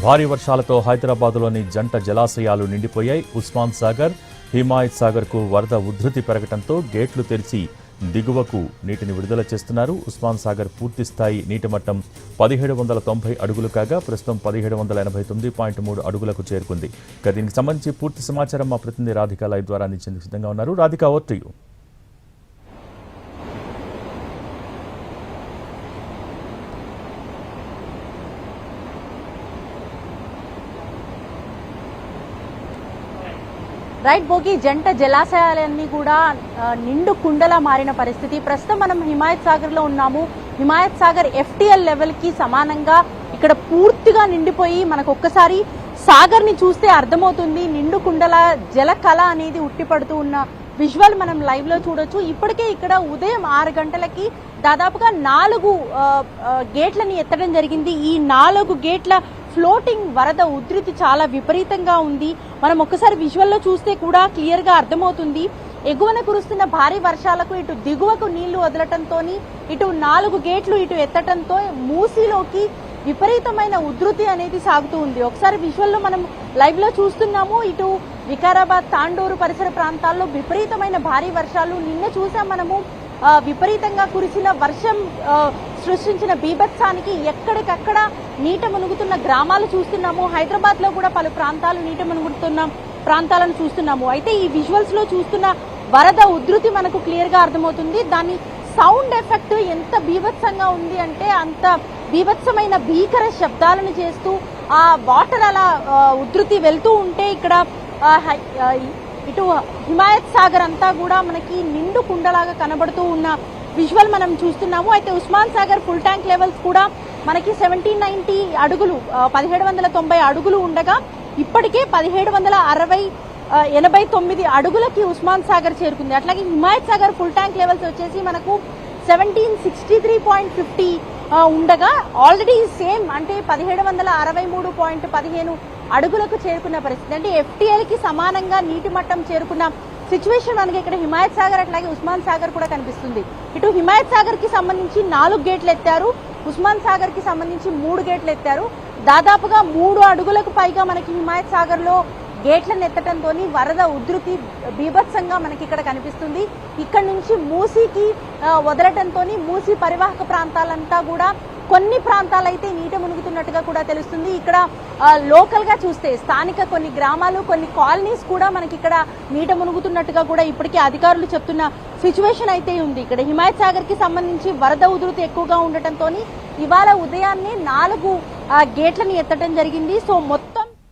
భారీ వర్షాలతో హైదరాబాద్లోని జంట జలాశయాలు నిండిపోయాయి. ఉస్మాన్ సాగర్, హిమాయత్ సాగర్కు వరద ఉధృతి పెరగడంతో గేట్లు తెరిచి దిగువకు నీటిని విడుదల చేస్తున్నారు. ఉస్మాన్ సాగర్ పూర్తి స్థాయి నీటి మట్టం 1790 అడుగులు కాగా ప్రస్తుతం 1789.3 అడుగులకు చేరుకుంది. దీనికి సంబంధించి పూర్తి సమాచారం మా ప్రతినిధి రాధిక లైవ్ ద్వారా అందించేందుకు సిద్ధంగా ఉన్నారు. Radhika, over to you. Right Bhogi, జంట జలాశయాలన్నీ కూడా నిండు కుండలా మారిన పరిస్థితి. ప్రస్తుతం మనం హిమాయత్ సాగర్ లో ఉన్నాము. హిమాయత్ సాగర్ FTL లెవెల్ కి సమానంగా ఇక్కడ పూర్తిగా నిండిపోయి మనకు ఒక్కసారి సాగర్ ని చూస్తే అర్థమవుతుంది. నిండు కుండల జల కళ అనేది ఉట్టిపడుతూ ఉన్న విజువల్ మనం లైవ్ లో చూడొచ్చు. ఇప్పటికే ఇక్కడ ఉదయం 6 గంటలకి దాదాపుగా 4 గేట్లని ఎత్తడం జరిగింది. ఈ 4 గేట్ల ఫ్లోటింగ్ వరద ఉధృతి చాలా విపరీతంగా ఉంది. మనం ఒక్కసారి విజువల్లో చూస్తే కూడా క్లియర్ గా అర్థమవుతుంది. ఎగువన కురుస్తున్న భారీ వర్షాలకు ఇటు దిగువకు నీళ్లు వదలటంతో ఇటు 4 గేట్లు ఇటు ఎత్తటంతో మూసీలోకి విపరీతమైన ఉధృతి అనేది సాగుతూ ఉంది. ఒకసారి విజువల్లో మనం లైవ్ లో చూస్తున్నాము. ఇటు వికారాబాద్, తాండూరు పరిసర ప్రాంతాల్లో విపరీతమైన భారీ వర్షాలు. నిన్న చూసాం మనము విపరీతంగా కురిసిన వర్షం సృష్టించిన బీభత్సానికి ఎక్కడికక్కడ నీట మునుగుతున్న గ్రామాలు చూస్తున్నాము. హైదరాబాద్ లో కూడా పలు ప్రాంతాలు నీట మునుగుతున్న ప్రాంతాలను చూస్తున్నాము. అయితే ఈ విజువల్స్ లో చూస్తున్న వరద ఉధృతి మనకు క్లియర్ గా అర్థమవుతుంది. దాని సౌండ్ ఎఫెక్ట్ ఎంత బీభత్సంగా ఉంది అంటే అంత బీభత్సమైన భీకర శబ్దాలను చేస్తూ ఆ వాటర్ అలా ఉధృతి వెళ్తూ ఉంటే ఇక్కడ ఇటు హిమాయత్ సాగర్ అంతా కూడా మనకి నిండు కుండలాగా కనబడుతూ ఉన్న విజువల్ మనం చూస్తున్నాము. అయితే Osman Sagar full tank levels కూడా మనకి 1790 అడుగులు 1790 అడుగులు ఉండగా ఇప్పటికే 1789 అడుగులకి ఉస్మాన్ సాగర్ చేరుకుంది. అట్లాగే Himayat Sagar full tank levels వచ్చేసి మనకు 1763.50 ఉండగా ఆల్రెడీ సేమ్ అంటే 1763.15 అడుగులకు చేరుకున్న పరిస్థితి. అంటే FTL కి సమానంగా నీటి మట్టం చేరుకున్న సిచ్యువేషన్ మనకి ఇక్కడ హిమాయత్ సాగర్ అట్లాగే ఉస్మాన్ సాగర్ కూడా కనిపిస్తుంది. ఇటు హిమాయత్ సాగర్ కి సంబంధించి 4 గేట్లు ఎత్తారు, ఉస్మాన్ సాగర్ కి సంబంధించి 3 గేట్లు ఎత్తారు. దాదాపుగా 3 అడుగులకు పైగా మనకి హిమాయత్ సాగర్ లో గేట్లను ఎత్తడంతో వరద ఉధృతి బీభత్సంగా మనకి ఇక్కడ కనిపిస్తుంది. ఇక్కడ నుంచి మూసీకి వదలటంతో మూసీ పరివాహక ప్రాంతాలంతా కూడా కొన్ని ప్రాంతాలైతే నీట మునుగుతున్నట్టుగా కూడా తెలుస్తుంది. ఇక్కడ లోకల్ గా చూస్తే స్థానిక కొన్ని గ్రామాలు, కొన్ని కాలనీస్ కూడా మనకి ఇక్కడ నీట మునుగుతున్నట్టుగా కూడా ఇప్పటికే అధికారులు చెప్తున్న సిచ్యువేషన్ అయితే ఉంది. ఇక్కడ హిమాయత్ సాగర్ కి సంబంధించి వరద ఉధృతి ఎక్కువగా ఉండటంతో ఇవాళ ఉదయాన్నే 4 గేట్లని ఎత్తడం జరిగింది. సో మొత్తం